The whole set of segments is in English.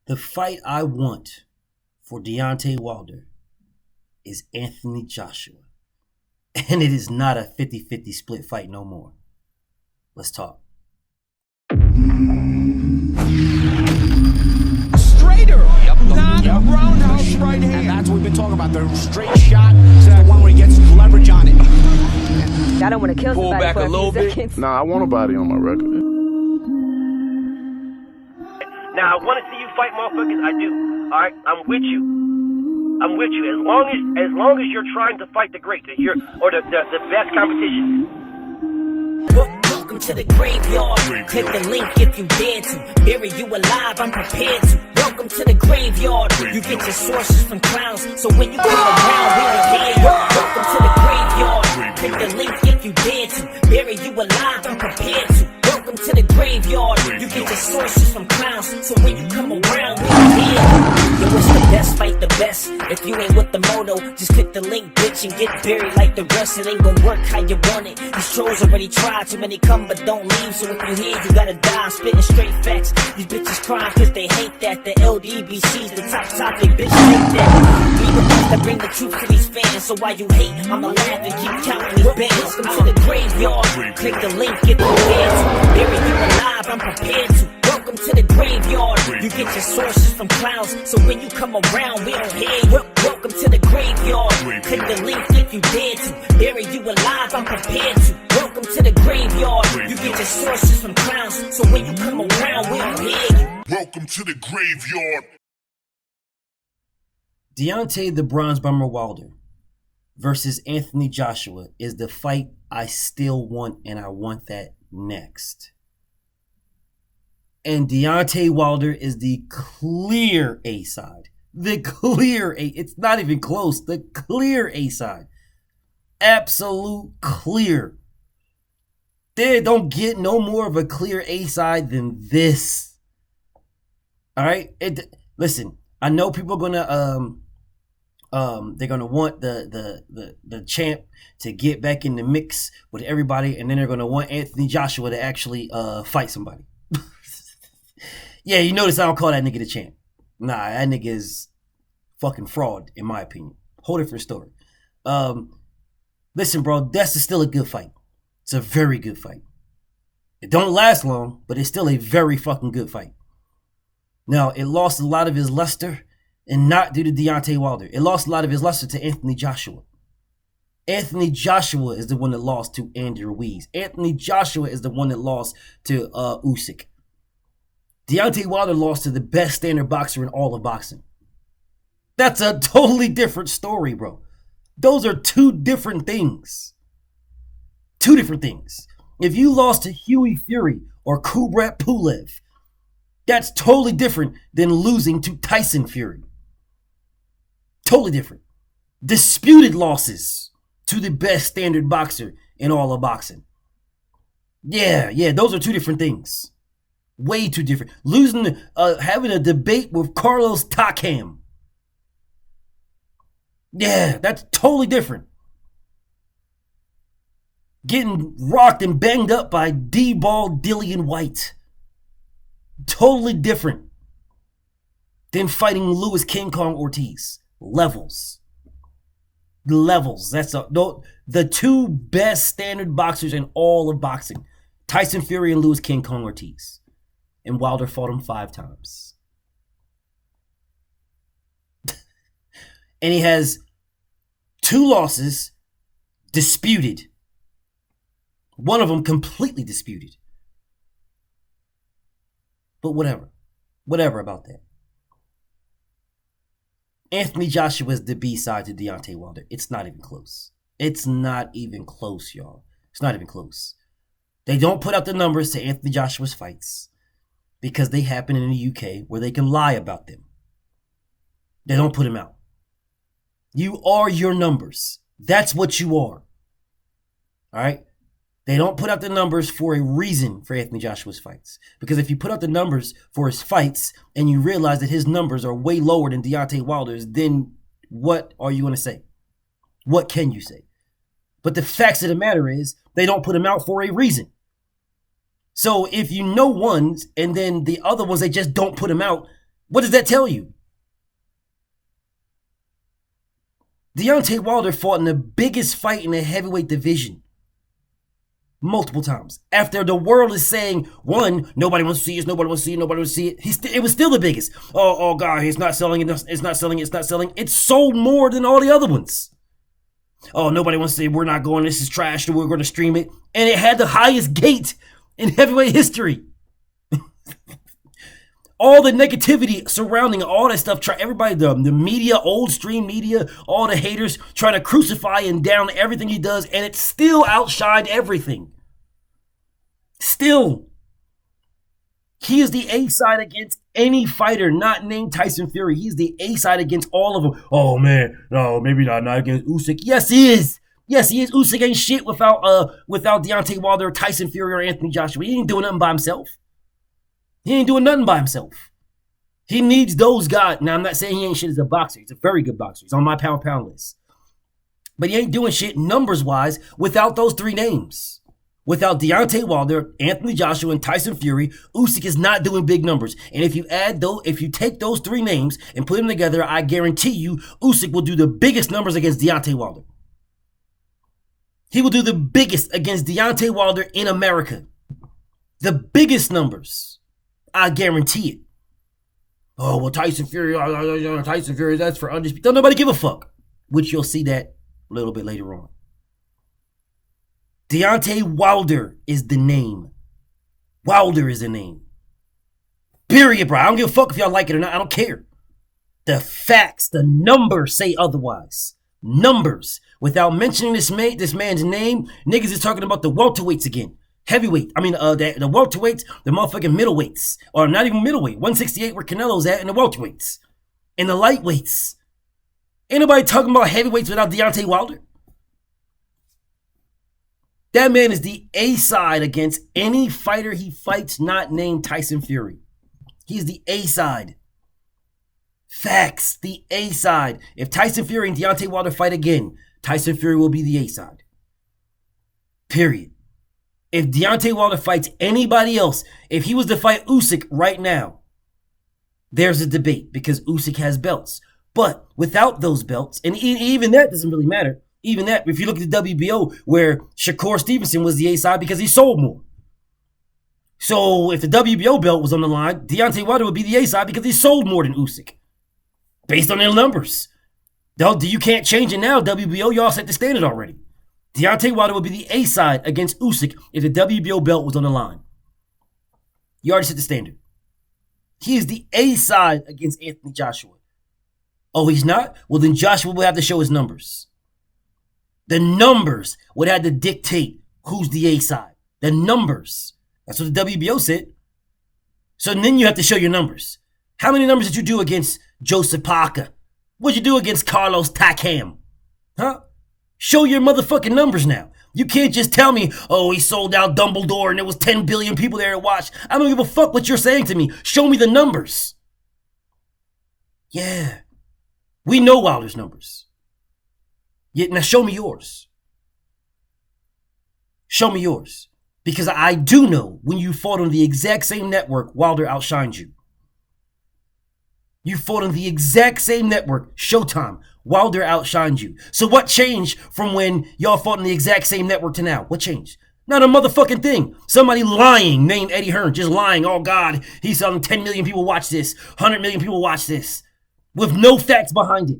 The fight I want for Deontay Wilder is Anthony Joshua. And it is not a 50-50 split fight no more. Let's talk. Straighter, not roundhouse right hand. And that's what we've been talking about. The straight shot is the one where he gets leverage on it. I don't want to kill Pull somebody back for a little bit. seconds. Nah, I want a body on my record. Now, I want to see you fight motherfuckers. I do. All right? I'm with you. I'm with you. As long as you're trying to fight the great, the best competition. Welcome to the graveyard. Click the link if you dare to. Bury you alive, I'm prepared to. Welcome to the graveyard. You get your sources from clowns, so when you come around, we don't hear you. Welcome to the graveyard. Click the link if you dare to. Bury you alive, I'm prepared to. Welcome to the graveyard. You get your sources from clowns, so when you come around, we don't hear you. Yo, it's the best, fight the best. If you ain't with the moto, just click the link, bitch, and get buried like the rest. It ain't gonna work how you want it. These trolls already tried, too many come but don't leave. So if you hear, you gotta die. I'm spitting straight facts. These bitches crying cause they hate that. The LDBC's the top topic, bitch, hate that. We the ones that bring the truth to these fans. So while you hate, I'ma laugh and keep counting these bands. Welcome to the graveyard. Click the link, get the bands. Bury you alive, I'm prepared to. Welcome to the graveyard. You get your sources from clowns, so when you come around, we don't hear you. Welcome to the graveyard. Click the link if you dare to. Bury you alive, I'm prepared to. Welcome to the graveyard. You get your sources from clowns, so when you come around, we don't hear you. Welcome to the graveyard. Deontay the Bronze Bomber Wilder versus Anthony Joshua is the fight I still want, and I want that next. And Deontay Wilder is the clear A side. The clear A. It's not even close. The clear A side. Absolute clear. They don't get no more of a clear A side than this. All right? Listen, I know people are gonna they're gonna want the champ to get back in the mix with everybody, and then they're gonna want Anthony Joshua to actually fight somebody. Yeah, you notice I don't call that nigga the champ. Nah, that nigga is fucking fraud, in my opinion. Whole different story. Listen, bro, that's still a good fight. It's a very good fight. It don't last long, but it's still a very fucking good fight. Now, it lost a lot of his luster, and not due to Deontay Wilder. It lost a lot of his luster to Anthony Joshua. Anthony Joshua is the one that lost to Andy Ruiz. Anthony Joshua is the one that lost to Usyk. Deontay Wilder lost to the best standard boxer in all of boxing. That's a totally different story, bro. Those are two different things. Two different things. If you lost to Huey Fury or Kubrat Pulev, that's totally different than losing to Tyson Fury. Totally different. Disputed losses to the best standard boxer in all of boxing. Yeah, those are two different things. Way too different. Losing, having a debate with Carlos Takam. Yeah, that's totally different. Getting rocked and banged up by D-Ball Dillian White. Totally different than fighting Louis King Kong Ortiz. Levels. That's the two best standard boxers in all of boxing. Tyson Fury and Louis King Kong Ortiz. And Wilder fought him 5 times. And he has 2 losses disputed. One of them completely disputed. But whatever. Whatever about that. Anthony Joshua is the B-side to Deontay Wilder. It's not even close. It's not even close, y'all. It's not even close. They don't put out the numbers to Anthony Joshua's fights because they happen in the UK where they can lie about them. They don't put them out. You are your numbers. That's what you are. All right? They don't put out the numbers for a reason for Anthony Joshua's fights. Because if you put out the numbers for his fights and you realize that his numbers are way lower than Deontay Wilder's, then what are you going to say? What can you say? But the facts of the matter is they don't put them out for a reason. So if you know ones and then the other ones, they just don't put them out, What does that tell you? Deontay Wilder fought in the biggest fight in the heavyweight division multiple times. After the world is saying, one, nobody wants to see it, nobody wants to see it, nobody wants to see it. It was still the biggest. Oh God, it's not selling, it's not selling, it's not selling. It sold more than all the other ones. Oh, nobody wants to say, we're not going, this is trash, we're going to stream it. And it had the highest gate in heavyweight history. All the negativity surrounding all that stuff, everybody, the media, old stream media, all the haters trying to crucify and down everything he does, and it still outshined everything. Still. He is the A-side against any fighter not named Tyson Fury. He's the A-side against all of them. Oh, man. No, maybe not against Usyk. Yes, he is. Yes, he is. Usyk ain't shit without Deontay Wilder, Tyson Fury, or Anthony Joshua. He ain't doing nothing by himself. He ain't doing nothing by himself. He needs those guys. Now, I'm not saying he ain't shit as a boxer. He's a very good boxer. He's on my pound list. But he ain't doing shit numbers-wise without those three names. Without Deontay Wilder, Anthony Joshua, and Tyson Fury, Usyk is not doing big numbers. And if you take those three names and put them together, I guarantee you Usyk will do the biggest numbers against Deontay Wilder. He will do the biggest against Deontay Wilder in America. The biggest numbers. I guarantee it. Oh, well, Tyson Fury, that's for undisputed. Don't nobody give a fuck. Which you'll see that a little bit later on. Deontay Wilder is the name. Wilder is the name. Period, bro. I don't give a fuck if y'all like it or not. I don't care. The facts, the numbers say otherwise. Numbers. Without mentioning this man's name, niggas is talking about the welterweights again. Heavyweight. I mean, the welterweights, the motherfucking middleweights. Or not even middleweight. 168 where Canelo's at, and the welterweights. And the lightweights. Ain't nobody talking about heavyweights without Deontay Wilder. That man is the A-side against any fighter he fights not named Tyson Fury. He's the A-side. Facts. The A-side. If Tyson Fury and Deontay Wilder fight again, Tyson Fury will be the A-side. Period. If Deontay Wilder fights anybody else, if he was to fight Usyk right now, there's a debate because Usyk has belts. But without those belts, and even that doesn't really matter. Even that, if you look at the WBO, where Shakur Stevenson was the A-side because he sold more. So if the WBO belt was on the line, Deontay Wilder would be the A-side because he sold more than Usyk. Based on their numbers. You can't change it now, WBO. Y'all set the standard already. Deontay Wilder would be the A-side against Usyk if the WBO belt was on the line. You already set the standard. He is the A-side against Anthony Joshua. Oh, he's not? Well, then Joshua will have to show his numbers. The numbers would have to dictate who's the A-side. The numbers. That's what the WBO said. So then you have to show your numbers. How many numbers did you do against Joseph Parker? What'd you do against Carlos Takam? Huh? Show your motherfucking numbers now. You can't just tell me, oh, he sold out Dumbledore and there was 10 billion people there to watch. I don't give a fuck what you're saying to me. Show me the numbers. Yeah. We know Wilder's numbers. Yeah, now show me yours. Show me yours. Because I do know when you fought on the exact same network, Wilder outshined you. You fought on the exact same network, Showtime. Wilder outshined you. So what changed from when y'all fought on the exact same network to now? What changed? Not a motherfucking thing. Somebody lying named Eddie Hearn, just lying. Oh God, he's selling 10 million people watch this. 100 million people watch this. With no facts behind it.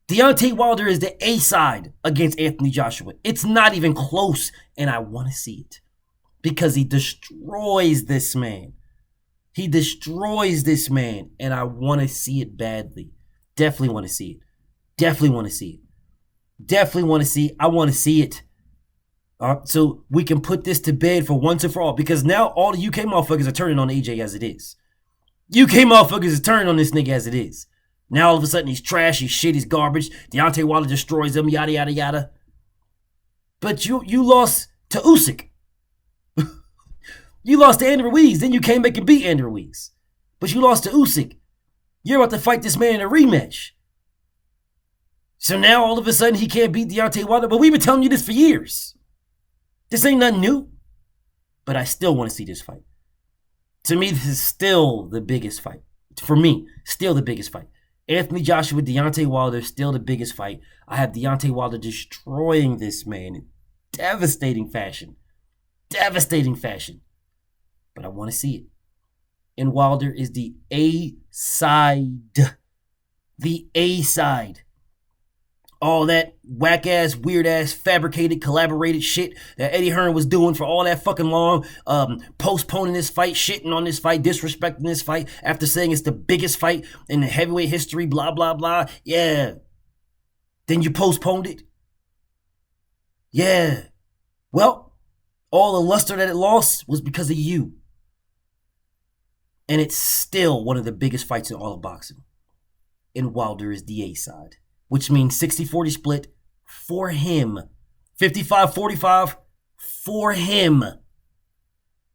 Deontay Wilder is the A-side against Anthony Joshua. It's not even close, and I want to see it. Because he destroys this man. He destroys this man, and I want to see it badly. Definitely want to see it. Definitely want to see it. Definitely want to see it. I want to see it. So we can put this to bed for once and for all, because now all the UK motherfuckers are turning on AJ as it is. UK motherfuckers is turning on this nigga as it is. Now all of a sudden he's trash, he's shit, he's garbage. Deontay Wilder destroys him, yada, yada, yada. But you lost to Usyk. You lost to Andy Ruiz, then you came back and beat Andy Ruiz. But you lost to Usyk. You're about to fight this man in a rematch. So now all of a sudden he can't beat Deontay Wilder. But we've been telling you this for years. This ain't nothing new. But I still want to see this fight. To me, this is still the biggest fight For me, still the biggest fight. Anthony Joshua, Deontay Wilder, still the biggest fight. I have Deontay Wilder destroying this man in devastating fashion. Devastating fashion. But I want to see it. And Wilder is the A side. The A side. All that whack-ass, weird-ass, fabricated, collaborated shit that Eddie Hearn was doing for all that fucking long, postponing this fight, shitting on this fight, disrespecting this fight, after saying it's the biggest fight in the heavyweight history, blah, blah, blah. Yeah. Then you postponed it? Yeah. Well, all the luster that it lost was because of you. And it's still one of the biggest fights in all of boxing. And Wilder is the A side. Which means 60-40 split for him. 55-45 for him.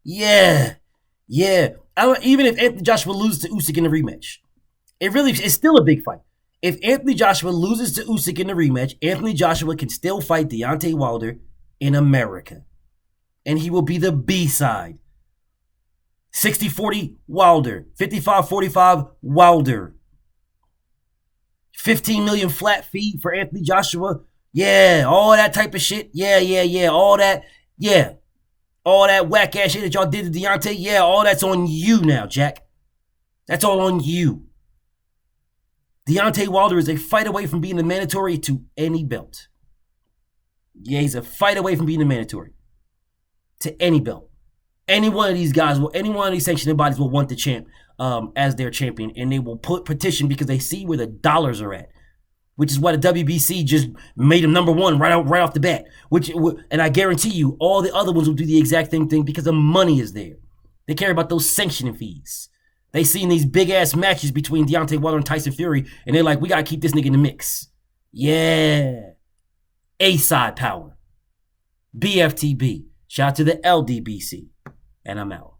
Yeah. Even if Anthony Joshua loses to Usyk in the rematch, it's still a big fight. If Anthony Joshua loses to Usyk in the rematch, Anthony Joshua can still fight Deontay Wilder in America. And he will be the B side. 60-40 Wilder. 55-45 Wilder. 15 million flat fee for Anthony Joshua. Yeah, all that type of shit. Yeah. All that. Yeah. All that whack ass shit that y'all did to Deontay. Yeah, all that's on you now, Jack. That's all on you. Deontay Wilder is a fight away from being the mandatory to any belt. Yeah, he's a fight away from being the mandatory to any belt. Any one of these guys any one of these sanctioning bodies will want the champ as their champion, and they will petition because they see where the dollars are at, which is why the WBC just made him number one right off the bat. And I guarantee you, all the other ones will do the exact same thing because the money is there. They care about those sanctioning fees. They seen these big ass matches between Deontay Wilder and Tyson Fury, and they're like, we gotta keep this nigga in the mix. Yeah, A side power. BFTB. Shout out to the LDBC. And I'm out.